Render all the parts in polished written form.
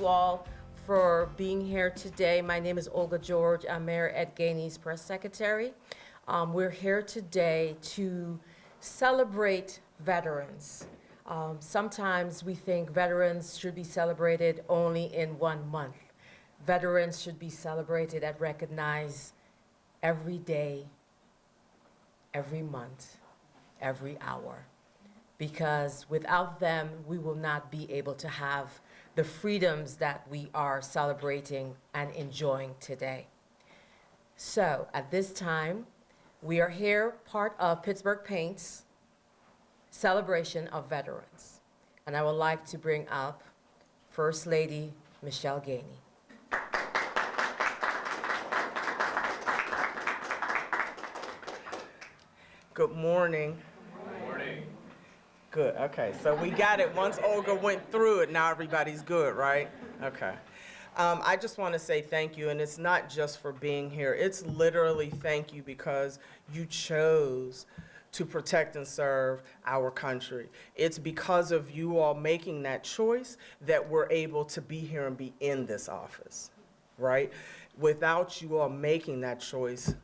you all for being here today. My name is Olga George. I'm Mayor Ed Gainey's press secretary. We're here today to celebrate veterans. Sometimes we think veterans should be celebrated only in 1 month. Veterans should be celebrated and recognized every day, every month, every hour. Because without them, we will not be able to have the freedoms that we are celebrating and enjoying today. So at this time, we are here part of Pittsburgh Paint's celebration of veterans. And I would like to bring up First Lady Michelle Gainey. Good morning. Good morning. Good, okay, so we got it. Once Olga went through it, now everybody's good, right? Okay. I just want to say thank you, and it's not just for being here. It's literally thank you because you chose to protect and serve our country. It's because of you all making that choice that we're able to be here and be in this office, right? Without you all making that choice,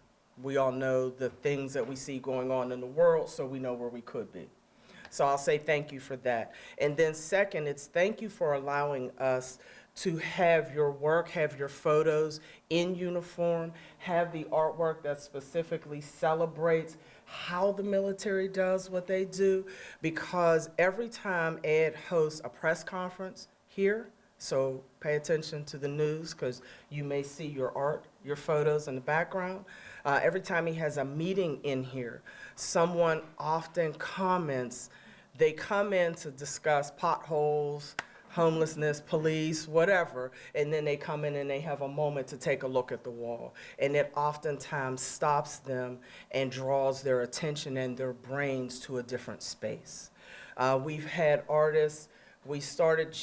we all know the things that we see going on in the world, so we know where we could be. So I'll say thank you for that. And then second, it's thank you for allowing us to have your work, have your photos in uniform, have the artwork that specifically celebrates how the military does what they do, because every time Ed hosts a press conference here, so pay attention to the news because you may see your art, your photos in the background. Every time he has a meeting in here, someone often comments, they come in to discuss potholes, homelessness, police, whatever, and then they come in and they have a moment to take a look at the wall. And it oftentimes stops them and draws their attention and their brains to a different space. We've had artists. We started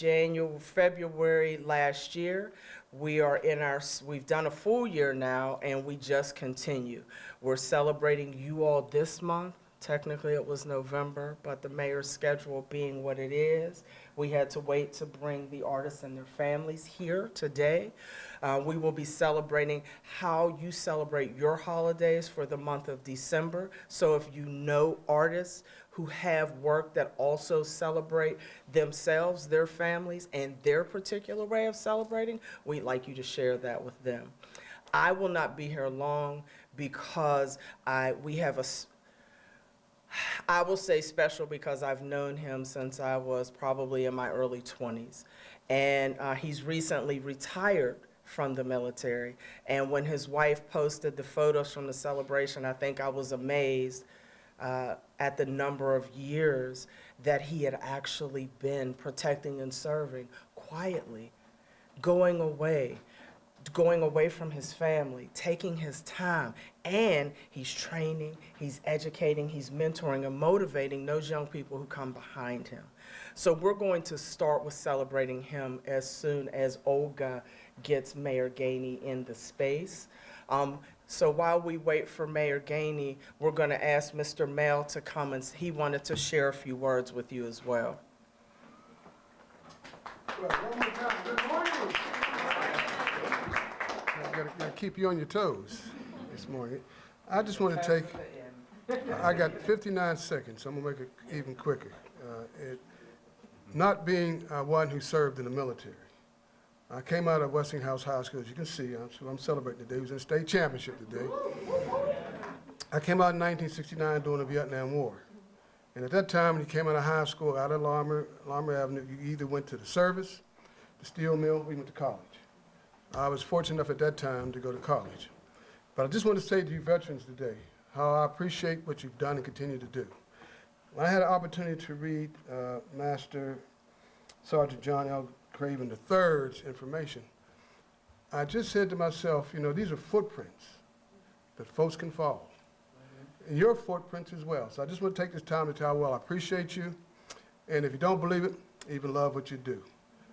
February last year. We've done a full year now, and we just continue. We're celebrating you all this month. Technically it was November, but the mayor's schedule being what it is, we had to wait to bring the artists and their families here today. We will be celebrating how you celebrate your holidays for the month of December. So if you know artists who have work that also celebrate themselves, their families, and their particular way of celebrating, we'd like you to share that with them. I will not be here long because we have I will say special because I've known him since I was probably in my early 20s. And he's recently retired from the military. And when his wife posted the photos from the celebration, I think I was amazed at the number of years that he had actually been protecting and serving quietly, going away from his family, taking his time, and he's training, he's educating, he's mentoring and motivating those young people who come behind him. So we're going to start with celebrating him as soon as Olga gets Mayor Gainey in the space. So while we wait for Mayor Gainey, we're going to ask Mr. Mel to come, and he wanted to share a few words with you as well. Well, one more time, good morning. Gotta keep you on your toes this morning. I just want to I got 59 seconds, so I'm gonna make it even quicker. Not being one who served in the military, I came out of Westinghouse High School, as you can see. I'm celebrating today. It was in the state championship today. I came out in 1969 during the Vietnam War. And at that time, when you came out of high school, out of Larmer Avenue, you either went to the service, the steel mill, or you went to college. I was fortunate enough at that time to go to college. But I just want to say to you veterans today how I appreciate what you've done and continue to do. When I had an opportunity to read Master Sergeant John L. Craven III's information, I just said to myself, you know, these are footprints that folks can follow. And your footprints as well. So I just want to take this time to tell you, well, I appreciate you. And if you don't believe it, I even love what you do.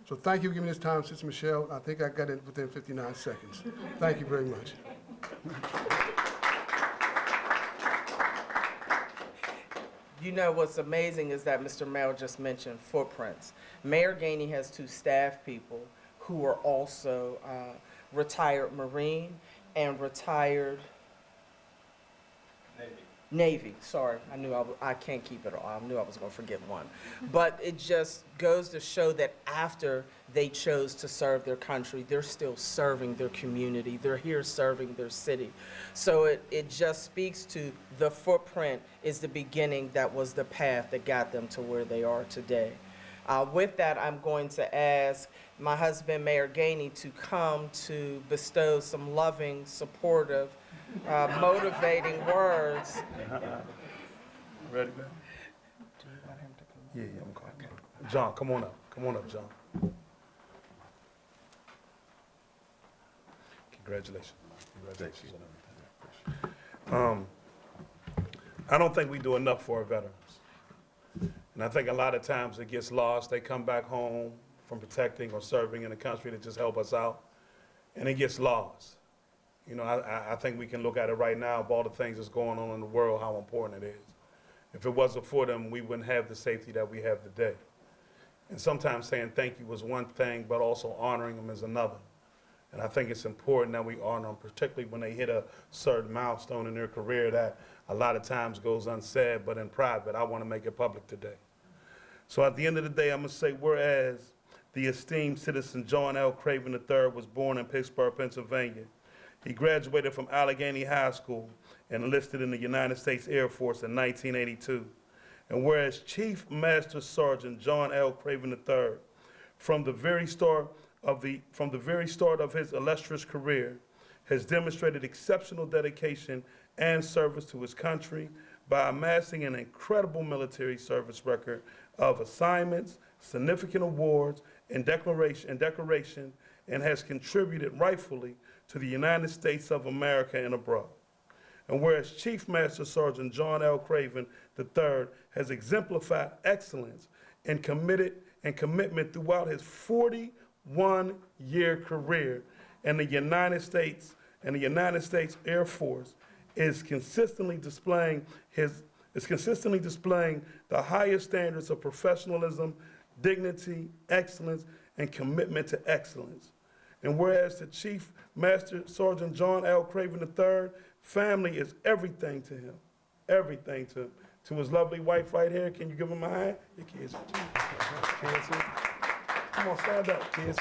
So thank you for giving me this time, Sister Michelle. I think I got it within 59 seconds. Thank you very much. You know what's amazing is that Mr. Mel just mentioned footprints. Mayor Gainey has two staff people who are also retired Marine and retired Navy. Sorry, I can't keep it all. I knew I was going to forget one. But it just goes to show that after they chose to serve their country, they're still serving their community. They're here serving their city. So it just speaks to the footprint is the beginning that was the path that got them to where they are today. With that, I'm going to ask my husband, Mayor Gainey, to come to bestow some loving, supportive, motivating words. Ready, man? Yeah, I'm calling. John, come on up. Come on up, John. Congratulations. Congratulations on everything. I don't think we do enough for our veterans. And I think a lot of times it gets lost. They come back home from protecting or serving in a country that just help us out, and it gets lost. You know, I think we can look at it right now of all the things that's going on in the world, how important it is. If it wasn't for them, we wouldn't have the safety that we have today. And sometimes saying thank you was one thing, but also honoring them is another. And I think it's important that we honor them, particularly when they hit a certain milestone in their career that a lot of times goes unsaid, but in private. I want to make it public today. So at the end of the day, I'm going to say, whereas the esteemed citizen John L. Craven III was born in Pittsburgh, Pennsylvania. He graduated from Allegheny High School and enlisted in the United States Air Force in 1982. And whereas Chief Master Sergeant John L. Craven III, from the very start of his illustrious career, has demonstrated exceptional dedication and service to his country by amassing an incredible military service record of assignments, significant awards, and decoration, and has contributed rightfully to the United States of America and abroad. And whereas Chief Master Sergeant John L. Craven III has exemplified excellence and commitment throughout his 41-year career in the United States Air Force, is consistently displaying the highest standards of professionalism, dignity, excellence, and commitment to excellence. And whereas the Chief Master Sergeant John L. Craven III, family is everything to him, everything to him. To his lovely wife right here, can you give him a hand? Your kids are too. Kids are. Come on, stand up, kids.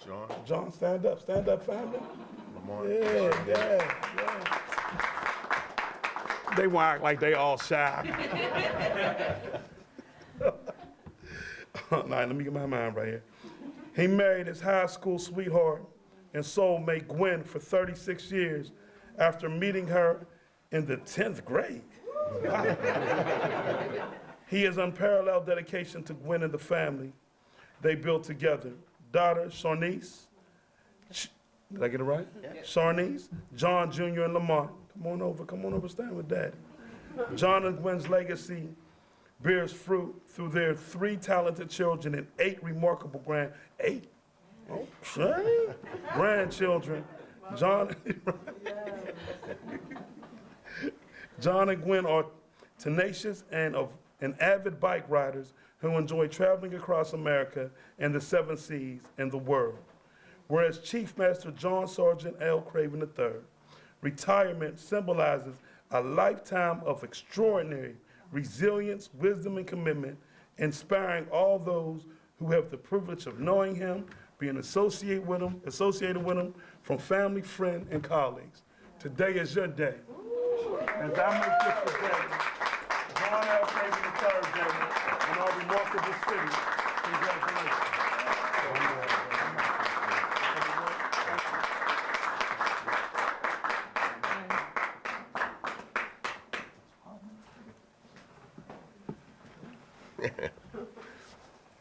John, John, stand up, family. good morning. Yeah. They want to act like they all shy. All right, let me get my mind right here. He married his high school sweetheart and soulmate Gwen for 36 years after meeting her in the 10th grade. Wow. He has unparalleled dedication to Gwen and the family they built together. Daughter, Sharnice, did I get it right? Yeah. Sharnice, John Jr. and Lamont. Come on over, stand with Daddy. John and Gwen's legacy bears fruit through their 3 talented children and 8 remarkable grandchildren. John and Gwen are tenacious and avid bike riders who enjoy traveling across America and the 7 seas and the world. Whereas Chief Master John Sergeant L. Craven III, retirement symbolizes a lifetime of extraordinary resilience, wisdom, and commitment, inspiring all those who have the privilege of knowing him, being associated with him from family, friend, and colleagues. Today is your day. As I make this the day, John L. Craven III Day, in our remarkable city, congratulations.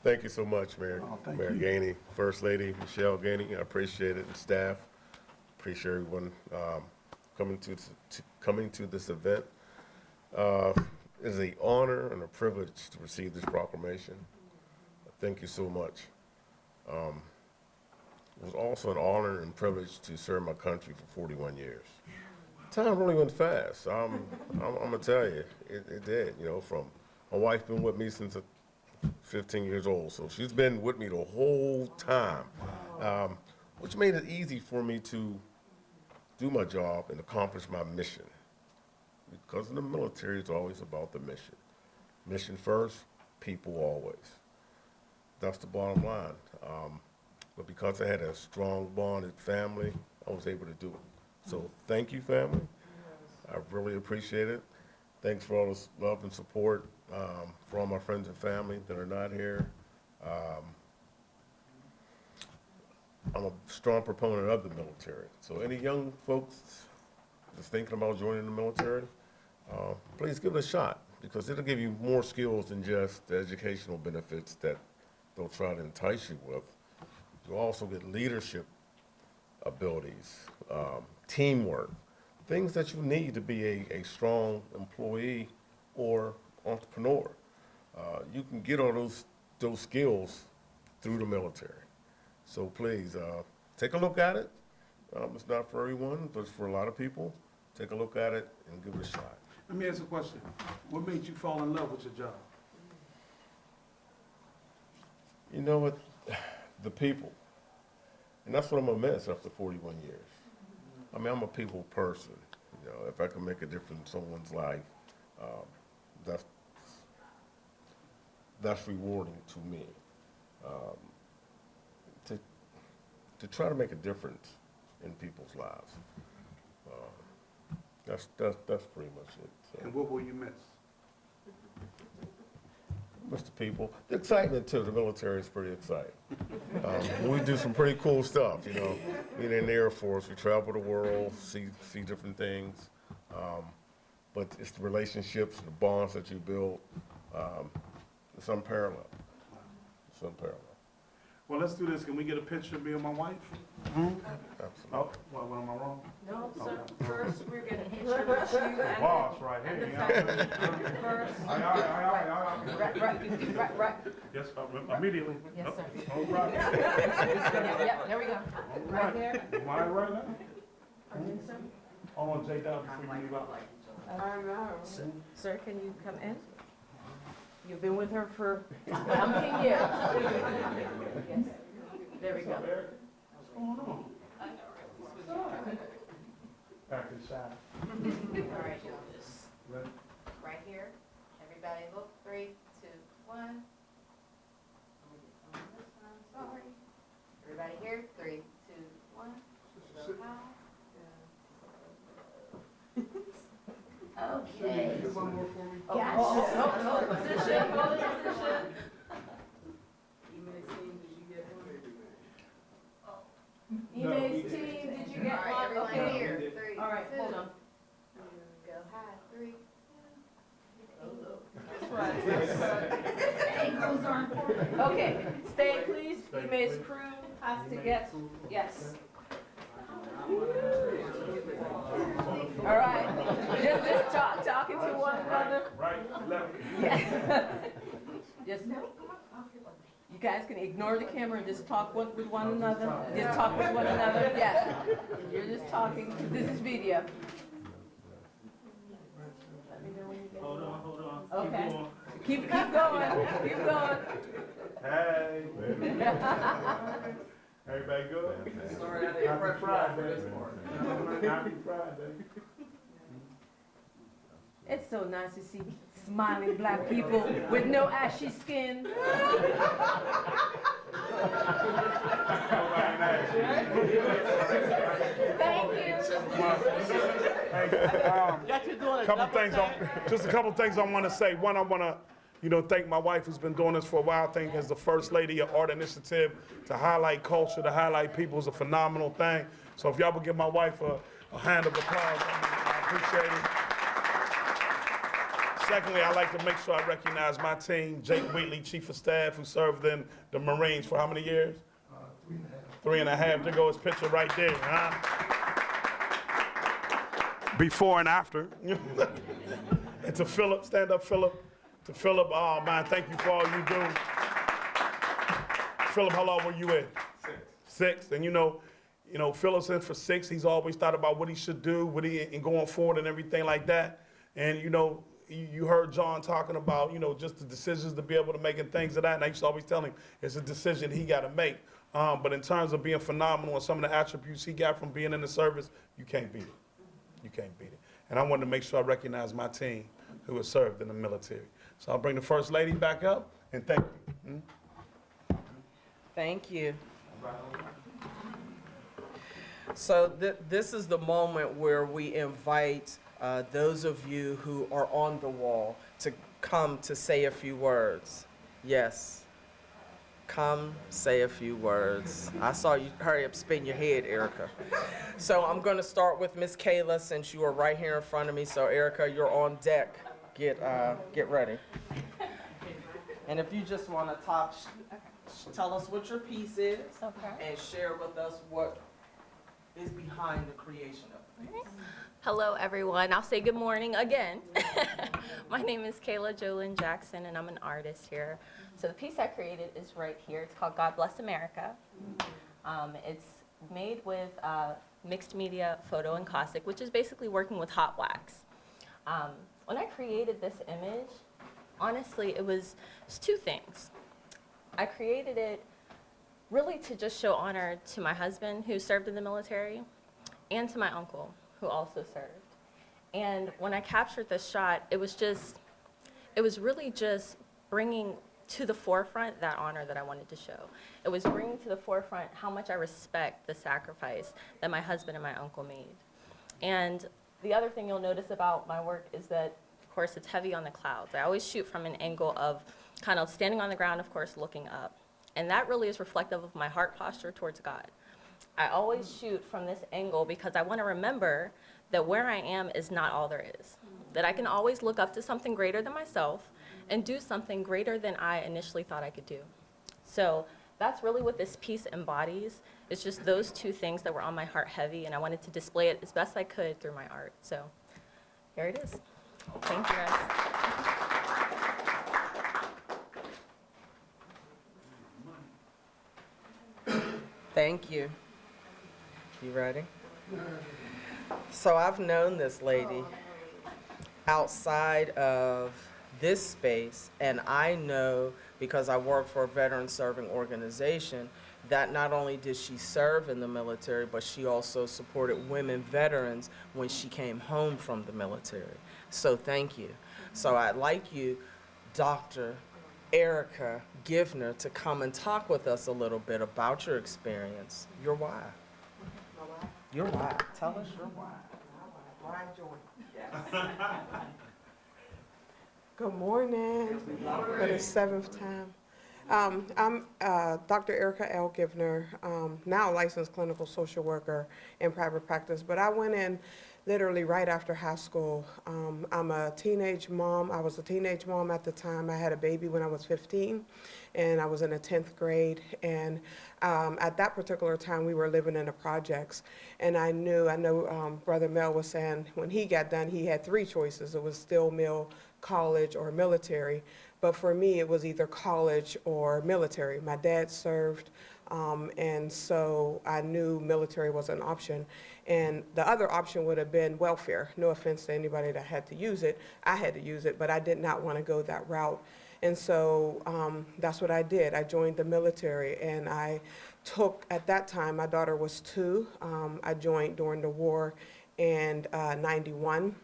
Thank you so much, Mayor. thank Mayor you. Gainey, First Lady Michelle Gainey. I appreciate it, and staff. Appreciate everyone coming to this event. It is an honor and a privilege to receive this proclamation. Thank you so much. It was also an honor and privilege to serve my country for 41 years. Time really went fast. I'm gonna tell you, it did. You know, from my wife been with me since 15 years old. So she's been with me the whole time, which made it easy for me to do my job and accomplish my mission. Because in the military, it's always about the mission. Mission first, people always. That's the bottom line. But because I had a strong bonded family, I was able to do it. So thank you, family. I really appreciate it. Thanks for all this love and support, for all my friends and family that are not here. I'm a strong proponent of the military. So any young folks that's thinking about joining the military, please give it a shot, because it'll give you more skills than just the educational benefits that they'll try to entice you with. You'll also get leadership abilities, teamwork, things that you need to be a strong employee or entrepreneur. You can get all those skills through the military. So please, take a look at it. It's not for everyone, but it's for a lot of people. Take a look at it and give it a shot. Let me ask you a question. What made you fall in love with your job? You know what? The people. And that's what I'm gonna miss after 41 years. I mean, I'm a people person. You know, if I can make a difference in someone's life, that's rewarding to me. To try to make a difference in people's lives. That's pretty much it. So. And what will you miss? Mr. People, the excitement too. The military is pretty exciting. We do some pretty cool stuff, you know. Being in the Air Force, we travel the world, see different things. But it's the relationships, the bonds that you build. It's unparalleled. It's unparalleled. Well, let's do this. Can we get a picture of me and my wife? Absolutely. Oh, what am I wrong? No, sir. First, we're going to introduce you and Boss right and the here. family. First. All right. Right. Yes, immediately. Yes, sir. All right. Yeah, there we go. Right there. Am I right now? I think so. Hold on, Jay, down before you leave out. Sir, can you come in? You've been with her for umpteen years. Yes. There we go. What's going on? Back inside. All right, y'all. Ready? Right here. Everybody look. 3, 2, 1. Sorry. Everybody here. 3, 2, 1. Go high. Okay. Get one more for me. No, position, hold the position. Email's team, did you All get right, one? everyone Okay. here. 3, All right, 2. hold on. Go high. 3, 2. Ankles are important. Okay, stay please. Email's crew has to get, yes. All right, just talking to one another. Right, left. Yeah. Just, you guys can ignore the camera and just talk with one another. Just talk with one another, yes. You're just talking, because this is video. Let me know when you get. Hold on. Okay. Keep going, keep going. Hey. Everybody good? Sorry, I didn't prep Friday. for this part. Happy Friday. It's so nice to see smiling black people with no ashy skin. Thank you. Just a couple things I want to say. One, I want to, thank my wife who's been doing this for a while. I think as the first lady of Art Initiative to highlight culture, to highlight people is a phenomenal thing. So if y'all would give my wife a hand of applause, I appreciate it. Secondly, I'd like to make sure I recognize my team, Jake Wheatley, Chief of Staff, who served in the Marines for how many years? 3.5. 3.5. There goes his picture right there, huh? Before and after. And to Philip, stand up, Philip. To Philip, oh man, thank you for all you do. Philip, how long were you in? 6. And Philip's in for 6. He's always thought about what he should do, and going forward and everything like that. And you heard John talking about, just the decisions to be able to make and things of that. And I used to always tell him it's a decision he got to make. But in terms of being phenomenal and some of the attributes he got from being in the service, you can't beat it. You can't beat it. And I wanted to make sure I recognize my team who has served in the military. So I'll bring the First Lady back up, and thank you. Thank you. So this is the moment where we invite those of you who are on the wall to come to say a few words. Yes. Come say a few words. I saw you hurry up, spin your head, Erica. So I'm going to start with Miss Kayla since you are right here in front of me. So Erica, you're on deck. Get ready. And if you just want to tell us what your piece is, and share with us what is behind the creation of the piece. Hello, everyone. I'll say good morning again. My name is Kayla Jolyn Jackson, and I'm an artist here. So the piece I created is right here. It's called God Bless America. It's made with mixed media photo and caustic, which is basically working with hot wax. When I created this image, honestly, it was two things. I created it really to just show honor to my husband, who served in the military, and to my uncle, who also served. And when I captured this shot, it was really just bringing to the forefront that honor that I wanted to show. It was bringing to the forefront how much I respect the sacrifice that my husband and my uncle made. And the other thing you'll notice about my work is that, of course, it's heavy on the clouds. I always shoot from an angle of kind of standing on the ground, of course, looking up. And that really is reflective of my heart posture towards God. I always shoot from this angle because I want to remember that where I am is not all there is. That I can always look up to something greater than myself and do something greater than I initially thought I could do. So that's really what this piece embodies. It's just those two things that were on my heart heavy, and I wanted to display it as best I could through my art. So here it is. Thank you, guys. Thank you. You ready? So I've known this lady outside of this space, and I know, because I work for a veteran serving organization, that not only did she serve in the military, but she also supported women veterans when she came home from the military. So thank you. So I'd like you, Dr. Erica Givner, to come and talk with us a little bit about your experience, your why. Your why. Tell us your why. Why join? Good morning. For the seventh time. I'm Dr. Erica L. Givner, now a licensed clinical social worker in private practice, but I went in literally right after high school. I'm a teenage mom. I was a teenage mom at the time. I had a baby when I was 15, and I was in the 10th grade. And at that particular time, we were living in the projects. And I know Brother Mel was saying when he got done, he had three choices. It was steel mill, college, or military. But for me, it was either college or military. My dad served, and so I knew military was an option. And the other option would have been welfare. No offense to anybody that had to use it. I had to use it, but I did not want to go that route. And so that's what I did. I joined the military, and I took, at that time, my daughter was 2. I joined during the war in 91.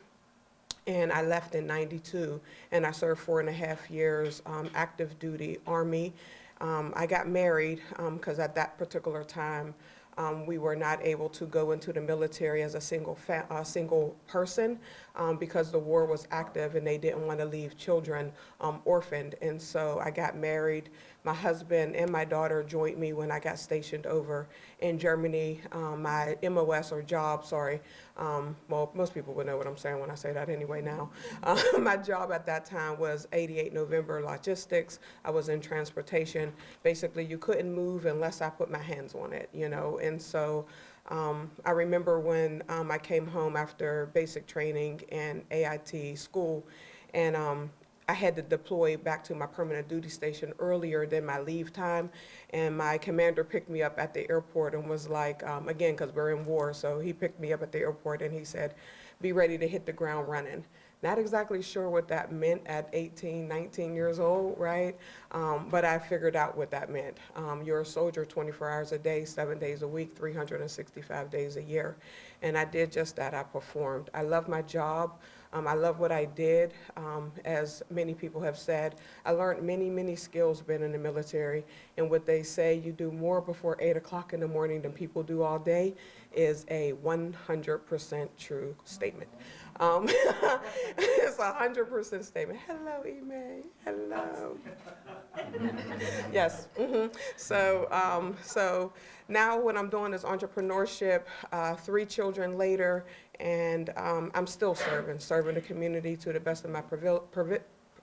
And I left in 92, and I served 4.5 years active duty Army. I got married because at that particular time, we were not able to go into the military as a single person because the war was active and they didn't want to leave children orphaned. And so I got married. My husband and my daughter joined me when I got stationed over in Germany. My MOS, or job, sorry, well, most people would know what I'm saying when I say that anyway now. My job at that time was 88 November Logistics. I was in transportation. Basically, you couldn't move unless I put my hands on it, you know. And so I remember when I came home after basic training and AIT school, and I had to deploy back to my permanent duty station earlier than my leave time, and my commander picked me up at the airport and was like, again, because we're in war, so he picked me up at the airport and he said, be ready to hit the ground running. Not exactly sure what that meant at 18, 19 years old, right? But I figured out what that meant. You're a soldier 24 hours a day, 7 days a week, 365 days a year. And I did just that. I performed. I love my job. I love what I did. As many people have said, I learned many, many skills being in the military. And what they say, you do more before 8 o'clock in the morning than people do all day, is a 100% true statement. It's a 100% statement. Hello, Ime. Hello. Yes. So now what I'm doing is entrepreneurship. 3 children later, and I'm still serving the community to the best of my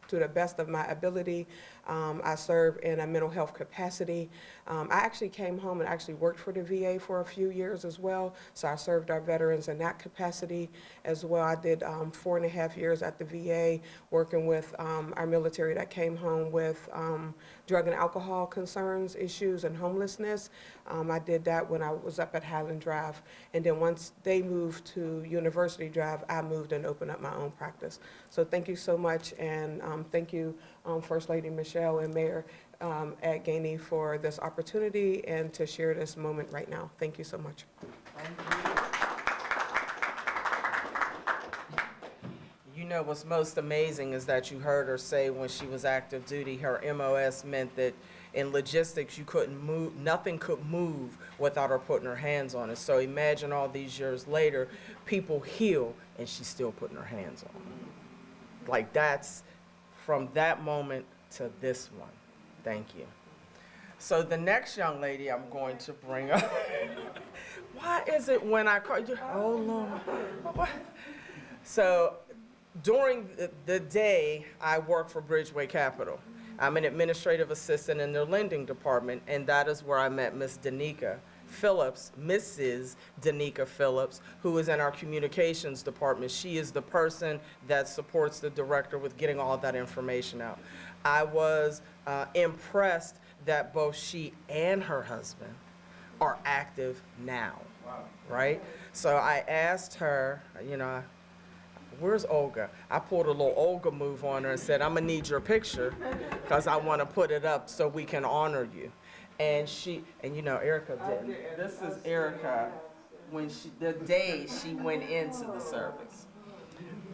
to the best of my ability. I serve in a mental health capacity. I actually came home and actually worked for the VA for a few years as well, so I served our veterans in that capacity as well. I did 4.5 years at the VA working with our military that came home with drug and alcohol concerns, issues, and homelessness. I did that when I was up at Highland Drive, and then once they moved to University Drive, I moved and opened up my own practice. So thank you so much, and thank you, First Lady Michelle and Mayor Ed Gainey, for this opportunity and to share this moment right now. Thank you so much. You know what's most amazing is that you heard her say when she was active duty, her MOS meant that in logistics you couldn't move, nothing could move without her putting her hands on it. So imagine all these years later, people heal and she's still putting her hands on them. Like that's from that moment to this one. Thank you. So the next young lady I'm going to bring up, why is it when I call you, oh Lord. So during the day, I work for Bridgeway Capital. I'm an administrative assistant in their lending department, and that is where I met Miss Danica Phillips, Mrs. Danica Phillips, who is in our communications department. She is the person that supports the director with getting all that information out. I was impressed that both she and her husband are active now, right? So I asked her, you know, where's Olga? I pulled a little Olga move on her and said, I'm gonna need your picture because I want to put it up so we can honor you. And you know, Erica did. This is Erica when the day she went into the service.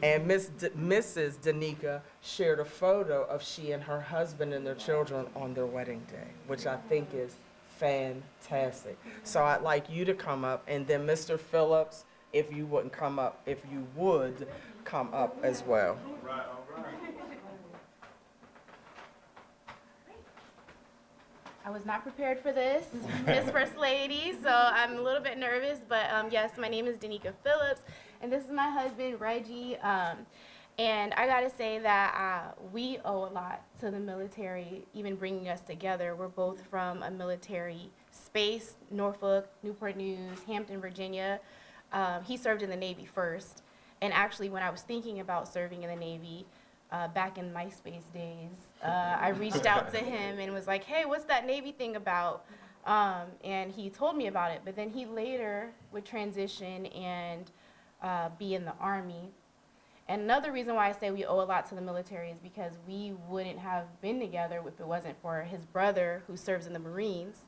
And Mrs. Danica shared a photo of she and her husband and their children on their wedding day, which I think is fantastic. So I'd like you to come up, and then Mr. Phillips, if you would come up as well. I was not prepared for this, Miss First Lady, so I'm a little bit nervous, but yes, my name is Danica Phillips, and this is my husband, Reggie, and I gotta say that we owe a lot to the military, even bringing us together. We're both from a military space, Norfolk, Newport News, Hampton, Virginia. He served in the Navy first, and actually when I was thinking about serving in the Navy, back in MySpace days, I reached out to him and was like, hey, what's that Navy thing about? And he told me about it, but then he later would transition and be in the Army. And another reason why I say we owe a lot to the military is because we wouldn't have been together if it wasn't for his brother who serves in the Marines.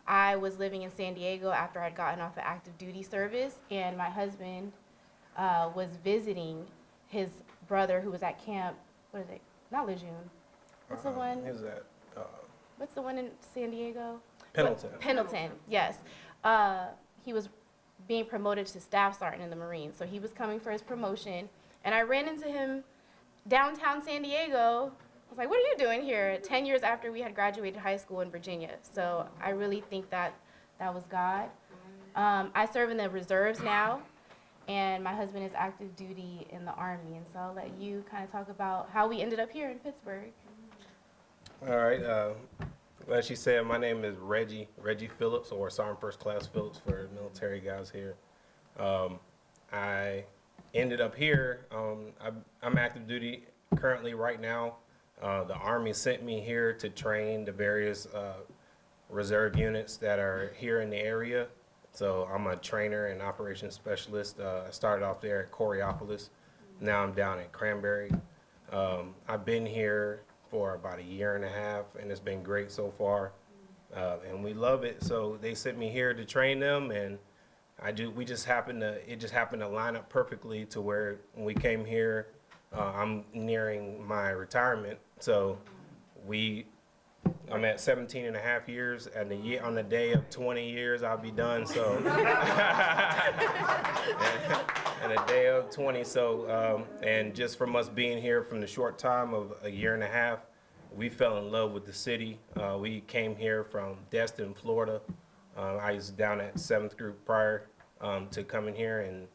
I was living in San Diego after I'd gotten off of active duty service, and my husband was visiting his brother who was at camp, what is it, not Lejeune. What's the one? Is that What's the one in San Diego? Pendleton? Pendleton, yes. He was being promoted to staff sergeant in the Marines, so he was coming for his promotion, and I ran into him downtown San Diego. I was like, what are you doing here? 10 years after we had graduated high school in Virginia. So I really think that that was God. I serve in the reserves now, and my husband is active duty in the Army. And so I'll let you kind of talk about how we ended up here in Pittsburgh. All right. As she said, my name is Reggie Phillips, or Sergeant First Class Phillips for military guys here. I ended up here. I'm active duty currently right now. The Army sent me here to train the various reserve units that are here in the area. So I'm a trainer and operations specialist. I started off there at Coriopolis, Now I'm down in Cranberry. I've been here for about a year and a half, and it's been great so far, and we love it. So they sent me here to train them, and it just happened to line up perfectly to where when we came here, I'm nearing my retirement. So I'm at 17 and a half years, and on the day of 20 years, I'll be done. So, and a day of 20. So, and just from us being here from the short time of a year and a half, we fell in love with the city. We came here from Destin, Florida. I was down at 7th group prior to coming here, and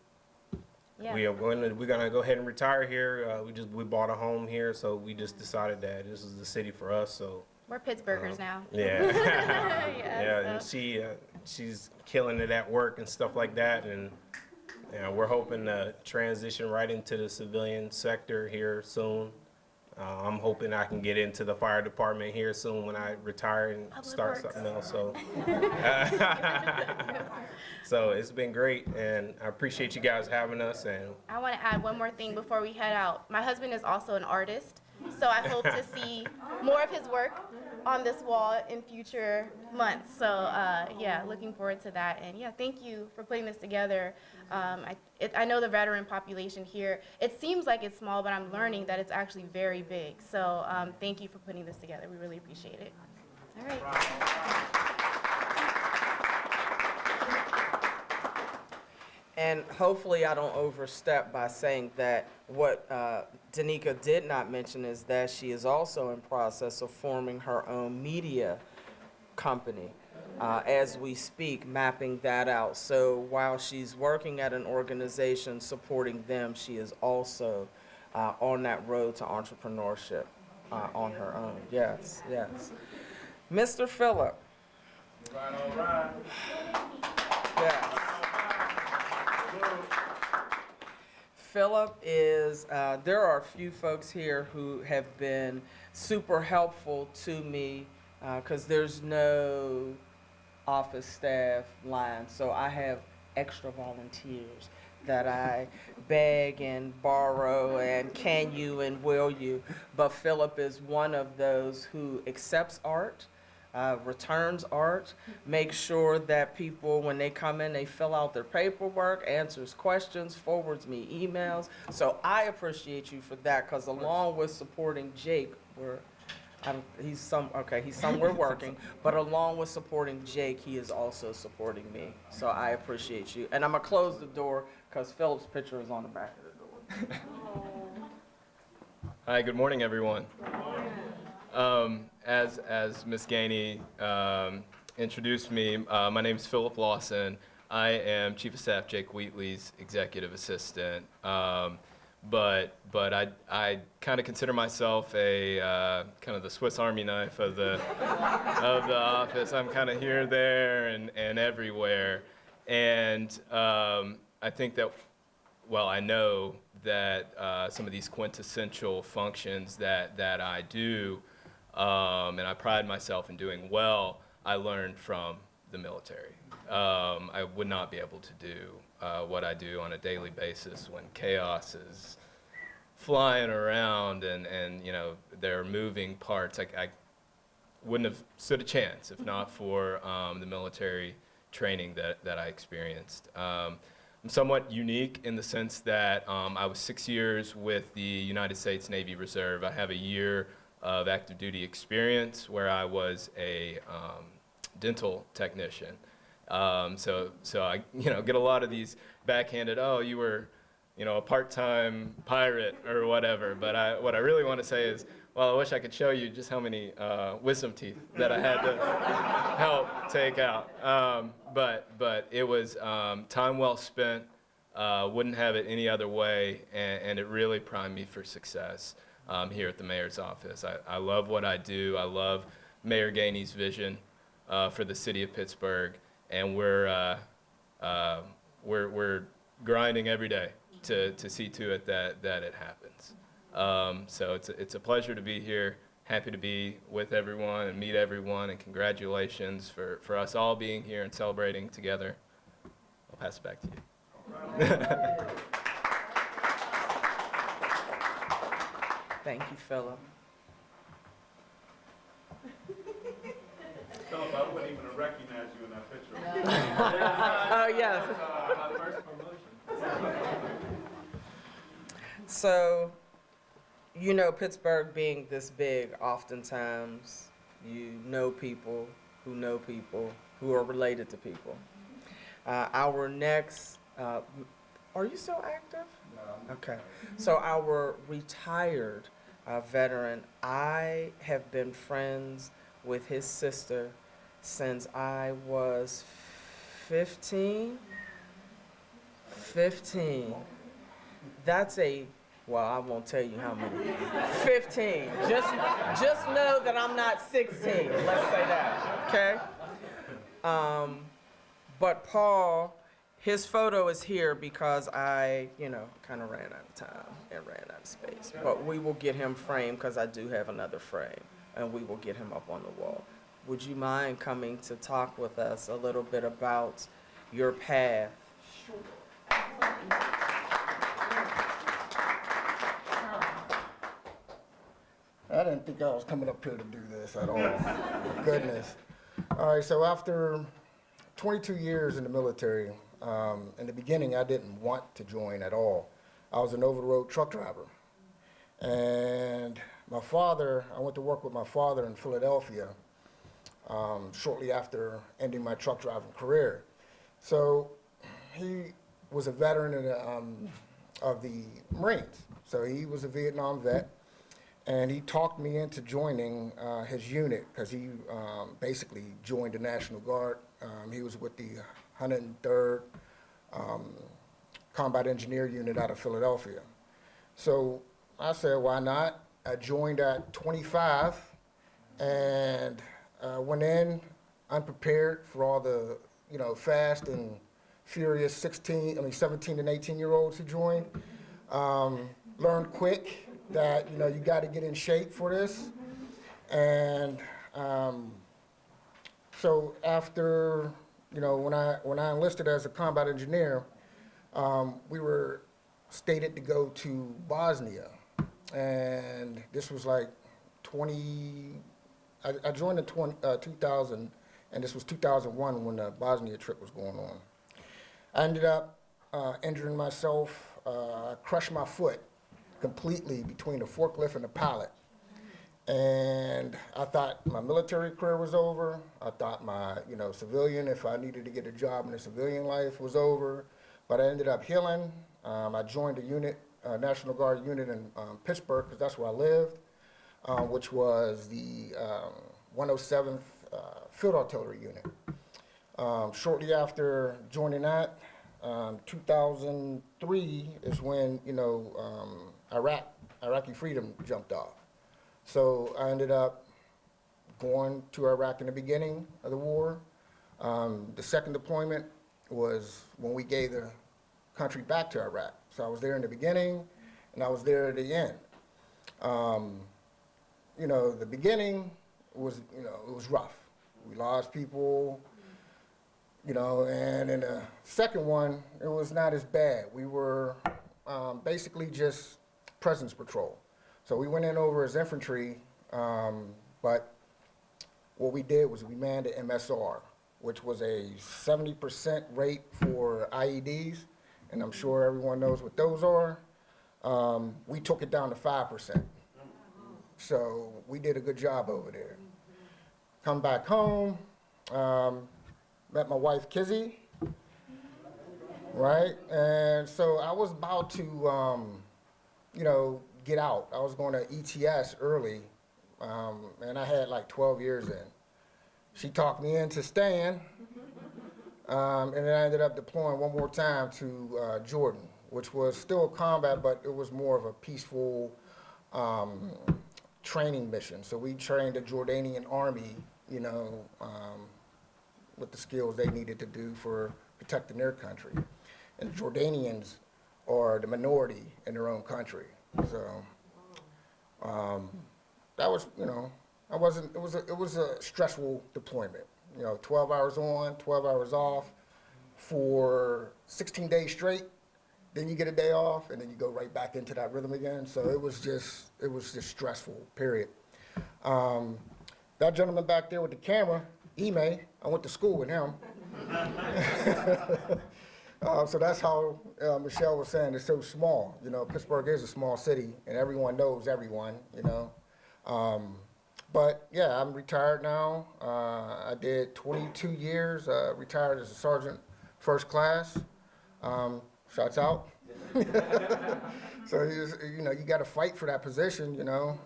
Yeah. we're gonna go ahead and retire here. We bought a home here, so we just decided that this is the city for us. So. We're Pittsburghers now. Yeah. Yeah, and she's killing it at work and stuff like that, and we're hoping to transition right into the civilian sector here soon. I'm hoping I can get into the fire department here soon when I retire and Public start Works. something else. So, so it's been great, and I appreciate you guys having us. And I want to add one more thing before we head out. My husband is also an artist, so I hope to see more of his work on this wall in future months. So yeah, looking forward to that. And yeah, thank you for putting this together. I know the veteran population here, it seems like it's small, but I'm learning that it's actually very big. So thank you for putting this together. We really appreciate it. All right. And hopefully I don't overstep by saying that what Danica did not mention is that she is also in process of forming her own media company as we speak, mapping that out. So while she's working at an organization supporting them, she is also on that road to entrepreneurship on her own. Yes, yes. Mr. Phillip. All right. Yes. Philip is, there are a few folks here who have been super helpful to me because there's no office staff line. So I have extra volunteers that I beg and borrow and can you and will you. But Philip is one of those who accepts art, returns art, makes sure that people, when they come in, they fill out their paperwork, answers questions, forwards me emails. So I appreciate you for that, because along with supporting Jake, he's somewhere working, but along with supporting Jake, he is also supporting me. So I appreciate you. And I'm gonna close the door because Philip's picture is on the back of the door. Hi, good morning, everyone. As Ms. Gainey introduced me, my name is Philip Lawson. I am Chief of Staff Jake Wheatley's executive assistant. But I kind of consider myself a kind of the Swiss Army knife of the office. I'm kind of here, there, and everywhere. And I think that, well, I know that some of these quintessential functions that I do, and I pride myself in doing well, I learned from the military. I would not be able to do what I do on a daily basis when chaos is flying around and you know, there are moving parts. I wouldn't have stood a chance if not for the military training that I experienced. I'm somewhat unique in the sense that I was 6 years with the United States Navy Reserve. I have a year of active duty experience where I was a dental technician. So I, you know, get a lot of these backhanded, oh, you were, you know, a part-time pirate or whatever. But what I really want to say is, well, I wish I could show you just how many wisdom teeth that I had to help take out. But it was time well spent. Wouldn't have it any other way, and it really primed me for success here at the mayor's office. I love what I do. I love Mayor Gainey's vision for the city of Pittsburgh, and we're grinding every day to see to it that it happens. So it's a pleasure to be here. Happy to be with everyone and meet everyone, and congratulations for us all being here and celebrating together. I'll pass it back to you. Thank you, Philip. Philip, I wouldn't even recognize you in that picture. Oh, yes. My first promotion. So, you know, Pittsburgh being this big, oftentimes you know people who are related to people. Our next, are you still active? No. Okay. So our retired veteran, I have been friends with his sister since I was 15. 15. That's well, I won't tell you how many. 15. Just know that I'm not 16. Let's say that, okay? But Paul, his photo is here because I, kind of ran out of time and ran out of space. But we will get him framed because I do have another frame, and we will get him up on the wall. Would you mind coming to talk with us a little bit about your path? I didn't think I was coming up here to do this at all. Goodness. All right, so after 22 years in the military, in the beginning, I didn't want to join at all. I was an over-the-road truck driver. And my father, I went to work with my father in Philadelphia shortly after ending my truck driving career. So he was a veteran of the Marines. So he was a Vietnam vet. And he talked me into joining his unit because he basically joined the National Guard. He was with the 103rd Combat Engineer Unit out of Philadelphia. So I said, why not? I joined at 25 and went in unprepared for all the, fast and furious 17 and 18-year-olds who joined. Learned quick that you got to get in shape for this, and so after when I enlisted as a combat engineer, we were stated to go to Bosnia, and this was like I joined in 2000, and this was 2001 when the Bosnia trip was going on. I ended up injuring myself. I crushed my foot completely between the forklift and the pallet. And I thought my military career was over. I thought my, civilian, if I needed to get a job in the civilian life, was over. But I ended up healing. I joined a unit, National Guard unit in Pittsburgh, because that's where I lived, which was the 107th Field Artillery Unit. Shortly after joining that, 2003 is when, Iraqi freedom jumped off. So I ended up going to Iraq in the beginning of the war. The second deployment was when we gave the country back to Iraq. So I was there in the beginning, and I was there at the end. The beginning was, it was rough. We lost people, and in the second one, it was not as bad. We were basically just presence patrol. So we went in over as infantry, but what we did was we manned the MSR, which was a 70% rate for IEDs, and I'm sure everyone knows what those are. We took it down to 5%. So we did a good job over there. Come back home, met my wife, Kizzy, right? And so I was about to, get out. I was going to ETS early, and I had like 12 years in. She talked me into staying, and then I ended up deploying one more time to Jordan, which was still combat, but it was more of a peaceful training mission. So we trained the Jordanian army, with the skills they needed to do for protecting their country. And Jordanians are the minority in their own country. So that was, it was a stressful deployment. 12 hours on, 12 hours off for 16 days straight. then you get a day off, and then you go right back into that rhythm again. So it was just stressful, period. That gentleman back there with the camera, Ime, I went to school with him. So that's how Michelle was saying it's so small. You know, Pittsburgh is a small city, and everyone knows everyone, you know. But yeah, I'm retired now. I did 22 years, retired as a sergeant first class. Shots out. So, you know, you got to fight for that position, you know.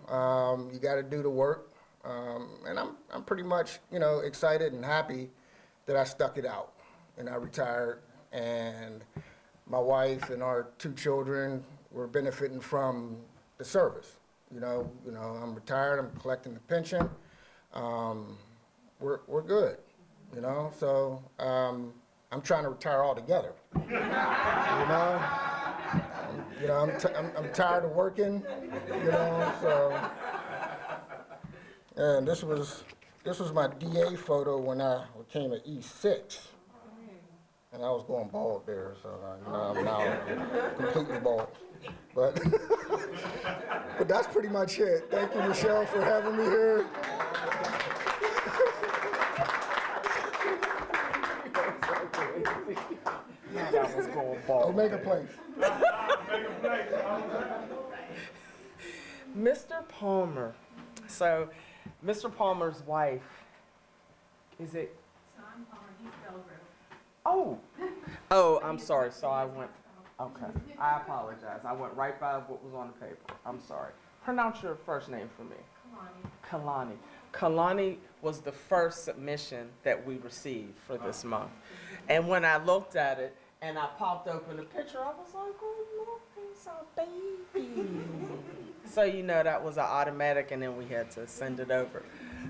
You got to do the work. And I'm pretty much, you know, excited and happy that I stuck it out and I retired. And my wife and our 2 children were benefiting from the service. You know, I'm retired. I'm collecting the pension. We're good. You know, so I'm trying to retire altogether. You know, I'm tired of working. You know, so. And this was my DA photo when I came at E6. And I was going bald there, so you know, I'm now completely bald. But, but that's pretty much it. Thank you, Michelle, for having me here. Omega Place. Mr. Palmer. So, Mr. Palmer's wife, is it? Tom Palmer, he's Belgrove. Oh, I'm sorry. So I went, okay. I apologize. I went right by what was on the paper. I'm sorry. Pronounce your first name for me. Kalani. Kalani was the first submission that we received for this month. And when I looked at it and I popped open the picture, I was like, oh, look, it's a baby. So, you know, that was an automatic, and then we had to send it over.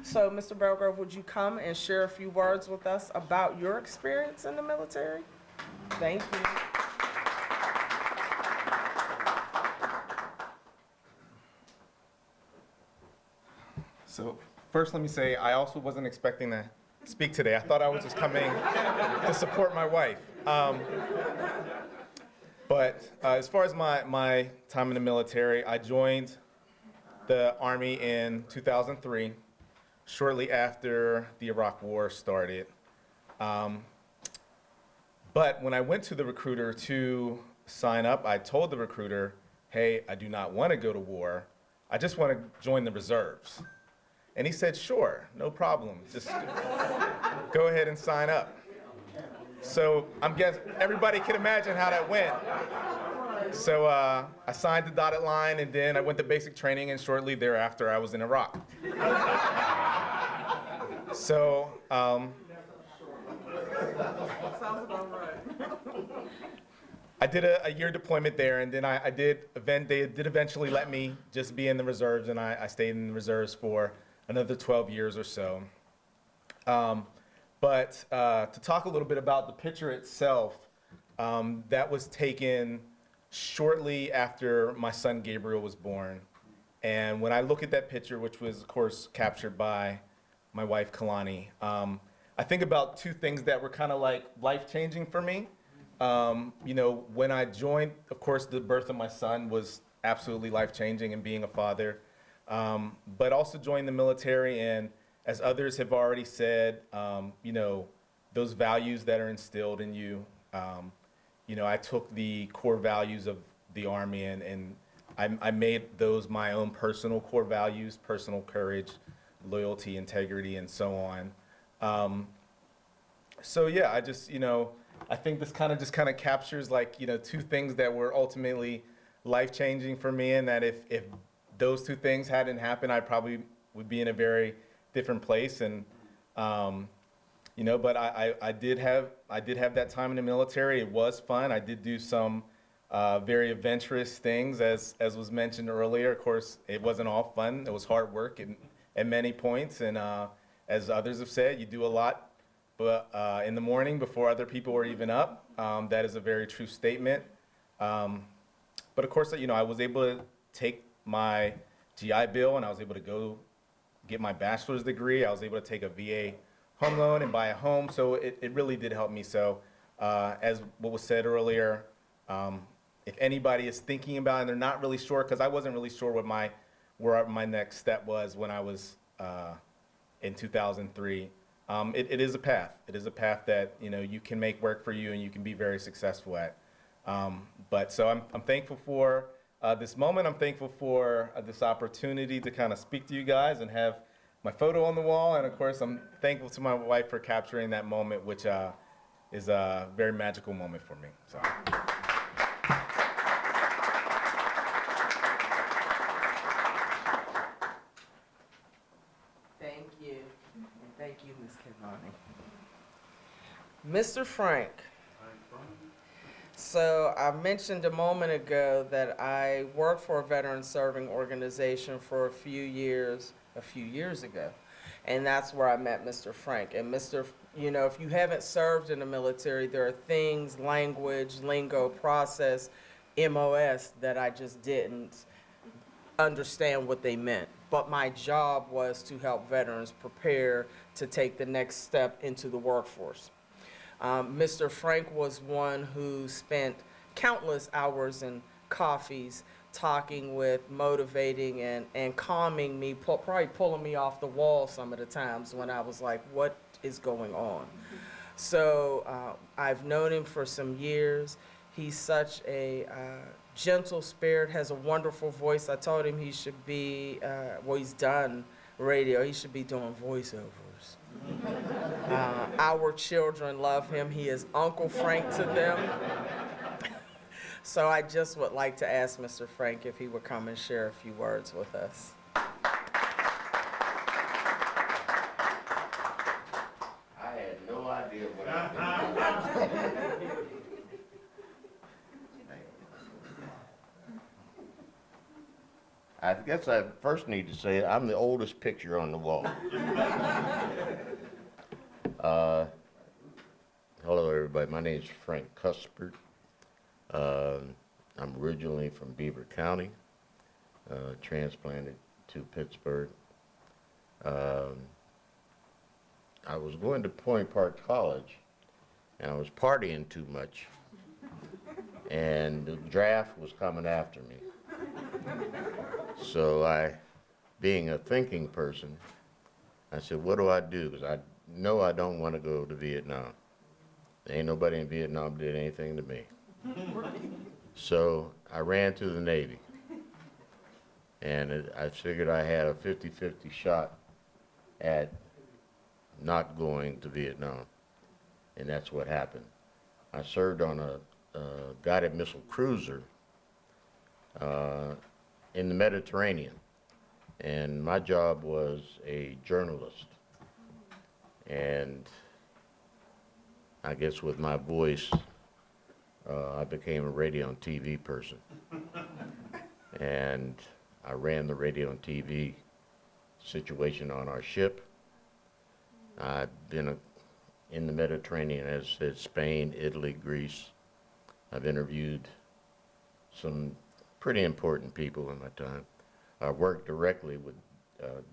So, Mr. Belgrove, would you come and share a few words with us about your experience in the military? Thank you. So first, let me say, I also wasn't expecting to speak today. I thought I was just coming to support my wife. But as far as my time in the military, I joined the Army in 2003, shortly after the Iraq War started. But when I went to the recruiter to sign up, I told the recruiter, hey, I do not want to go to war. I just want to join the reserves. And he said, sure, no problem. Just go ahead and sign up. So I'm guessing everybody can imagine how that went. So I signed the dotted line, and then I went to basic training, and shortly thereafter, I was in Iraq. So Sounds about right. I did a year deployment there, and then they did eventually let me just be in the reserves, and I stayed in the reserves for another 12 years or so. But to talk a little bit about the picture itself, that was taken shortly after my son Gabriel was born. And when I look at that picture, which was, of course, captured by my wife, Kalani, I think about two things that were kind of like life-changing for me. You know, when I joined, of course, the birth of my son was absolutely life-changing, and being a father. But also joined the military, and as others have already said, you know, those values that are instilled in you, you know, I took the core values of the Army and I made those my own personal core values: personal courage, loyalty, integrity, and so on. So yeah, I just, you know, I think this kind of captures, like, you know, two things that were ultimately life-changing for me, and that if those two things hadn't happened, I probably would be in a very different place. And you know, but I did have that time in the military. It was fun. I did do some very adventurous things, as was mentioned earlier. Of course, it wasn't all fun. It was hard work at many points, and as others have said, you do a lot, but in the morning before other people are even up. That is a very true statement. But of course, you know, I was able to take my GI Bill, and I was able to go get my bachelor's degree. I was able to take a VA home loan and buy a home. So it really did help me. So as what was said earlier, if anybody is thinking about it and they're not really sure, because I wasn't really sure where my next step was when I was in 2003. It is a path. It is a path that you can make work for you and you can be very successful at. But so I'm thankful for this moment. I'm thankful for this opportunity to kind of speak to you guys and have my photo on the wall. And of course, I'm thankful to my wife for capturing that moment, which is a very magical moment for me. So. Thank you. And thank you, Ms. Kidmani. Mr. Frank. So I mentioned a moment ago that I worked for a veteran serving organization for a few years ago. And that's where I met Mr. Frank. And if you haven't served in the military, there are things, language, lingo, process, MOS that I just didn't understand what they meant. But my job was to help veterans prepare to take the next step into the workforce. Mr. Frank was one who spent countless hours in coffees talking with, motivating, and calming me, probably pulling me off the wall some of the times when I was like, what is going on? So I've known him for some years. He's such a gentle spirit, has a wonderful voice. I told him he should be, he's done radio, he should be doing voiceovers. Our children love him. He is Uncle Frank to them. So I just would like to ask Mr. Frank if he would come and share a few words with us. I had no idea what I was doing. I guess I first need to say I'm the oldest picture on the wall. Hello, everybody. My name is Frank Cuthbert. I'm originally from Beaver County, transplanted to Pittsburgh. I was going to Point Park College, and I was partying too much, and the draft was coming after me. So being a thinking person, I said, what do I do? Because I know I don't want to go to Vietnam. There ain't nobody in Vietnam did anything to me. So I ran to the Navy. And I figured I had a 50-50 shot at not going to Vietnam. And that's what happened. I served on a guided missile cruiser in the Mediterranean. And my job was a journalist. And I guess with my voice, I became a radio and TV person. And I ran the radio and TV situation on our ship. I've been in the Mediterranean, as I said, Spain, Italy, Greece. I've interviewed some pretty important people in my time. I worked directly with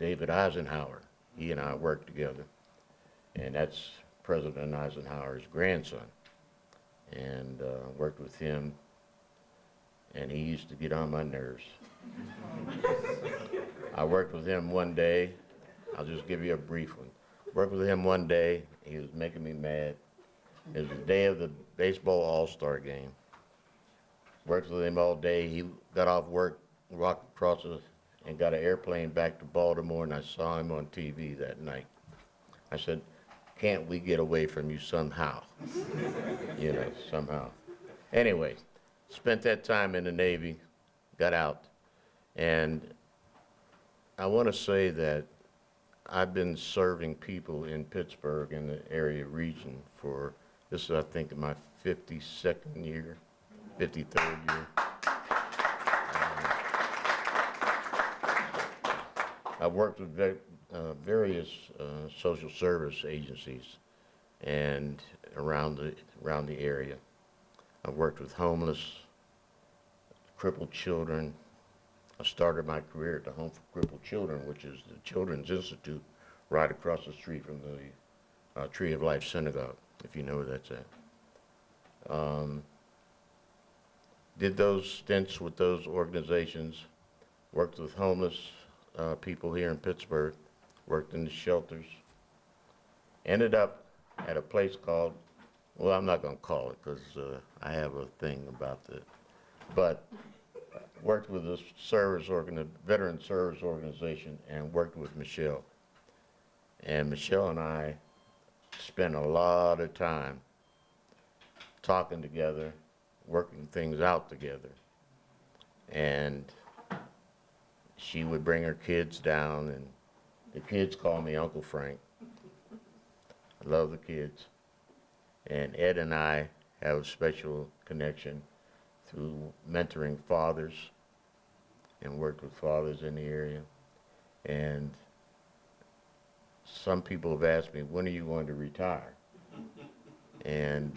David Eisenhower. He and I worked together. And that's President Eisenhower's grandson. And worked with him, and he used to get on my nerves. I worked with him one day. I'll just give you a brief one. Worked with him one day. He was making me mad. It was the day of the baseball all-star game. Worked with him all day. He got off work, walked across and got an airplane back to Baltimore, and I saw him on TV that night. I said, can't we get away from you somehow? Somehow. Anyway, spent that time in the Navy, got out, and I want to say that I've been serving people in Pittsburgh in the area region for, this is I think my 52nd year, 53rd year. I've worked with various social service agencies and around the area. I've worked with homeless, crippled children. I started my career at the Home for Crippled Children, which is the Children's Institute right across the street from the Tree of Life Synagogue, if you know where that's at. did those stints with those organizations, worked with homeless people here in Pittsburgh, worked in the shelters, ended up at a place called, well, I'm not going to call it because I have a thing about that, but worked with a veteran service organization and worked with Michelle. And Michelle and I spent a lot of time talking together, working things out together. And she would bring her kids down, and the kids call me Uncle Frank. I love the kids. And Ed and I have a special connection through mentoring fathers and worked with fathers in the area. And some people have asked me, when are you going to retire? And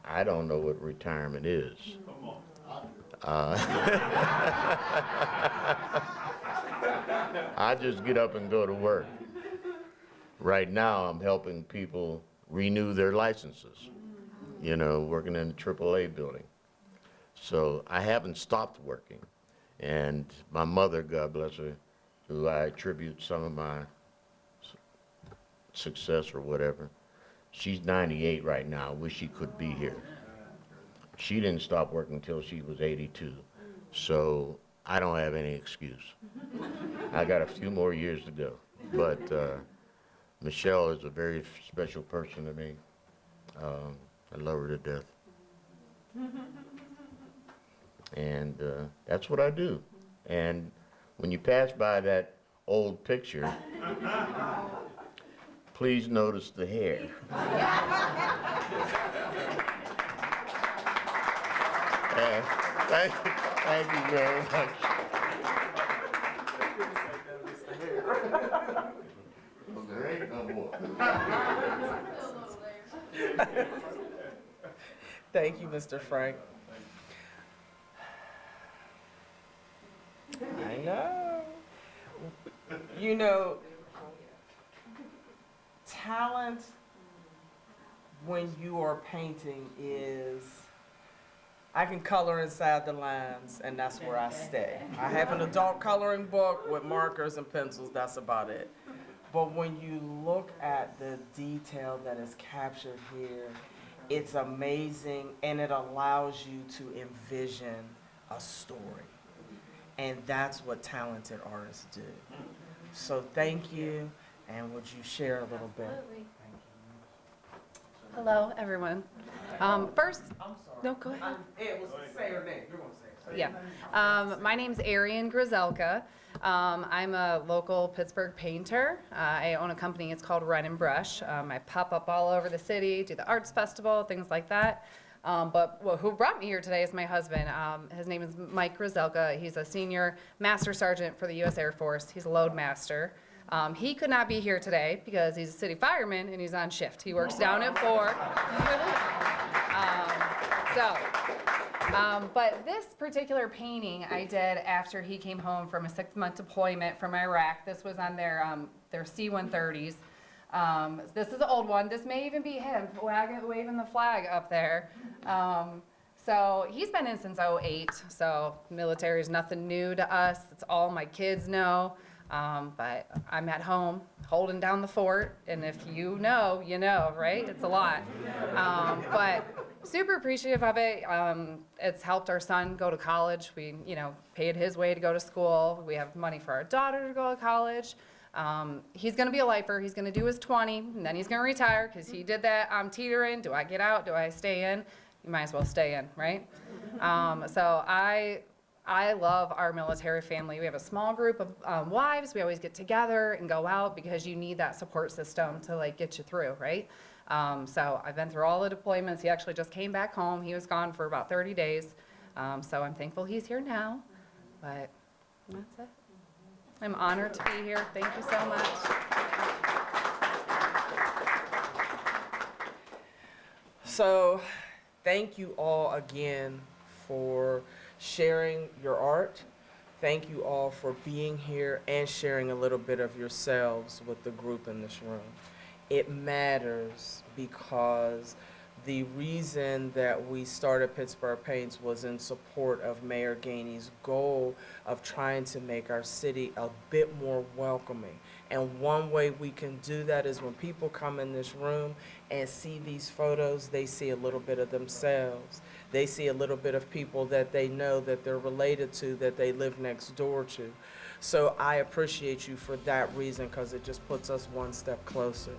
I don't know what retirement is. I just get up and go to work. Right now, I'm helping people renew their licenses, you know, working in the AAA building. So I haven't stopped working. And my mother, God bless her, who I attribute some of my success or whatever, she's 98 right now. I wish she could be here. She didn't stop working until she was 82. So I don't have any excuse. I got a few more years to go. But Michelle is a very special person to me. I love her to death. And that's what I do. And when you pass by that old picture, please notice the hair. Thank you very much. There ain't no more. Thank you, Mr. Frank. I know. You know, talent when you are painting is, I can color inside the lines, and that's where I stay. I have an adult coloring book with markers and pencils, that's about it. But when you look at the detail that is captured here, it's amazing, and it allows you to envision a story. And that's what talented artists do. So thank you, and would you share a little bit? Absolutely. Hello, everyone. First, I'm sorry. no, go ahead. It was say her name. You're going to say it. Yeah. My name's Arian Grizelka. I'm a local Pittsburgh painter. I own a company. It's called Run and Brush. I pop up all over the city, do the arts festival, things like that. But who brought me here today is my husband. His name is Mike Grizelka. He's a senior master sergeant for the U.S. Air Force. He's a load master. He could not be here today because he's a city fireman and he's on shift. He works down at 4. But this particular painting I did after he came home from a 6-month deployment from Iraq. This was on their C-130s. This is an old one. This may even be him waving the flag up there. So he's been in since '08, so military is nothing new to us. It's all my kids know. But I'm at home holding down the fort, and if you know, you know, right? It's a lot. But super appreciative of it. It's helped our son go to college. We, paid his way to go to school. We have money for our daughter to go to college. He's going to be a lifer. He's going to do his 20, and then he's going to retire because he did that. I'm teetering. Do I get out? Do I stay in? You might as well stay in, right? So I love our military family. We have a small group of wives. We always get together and go out because you need that support system to get you through, right? So I've been through all the deployments. He actually just came back home. He was gone for about 30 days. So I'm thankful he's here now, but that's it. I'm honored to be here. Thank you so much. So thank you all again for sharing your art. Thank you all for being here and sharing a little bit of yourselves with the group in this room. It matters because The reason that we started Pittsburgh Paints was in support of Mayor Gainey's goal of trying to make our city a bit more welcoming. And one way we can do that is when people come in this room and see these photos, they see a little bit of themselves. They see a little bit of people that they know that they're related to, that they live next door to. So I appreciate you for that reason, because it just puts us one step closer.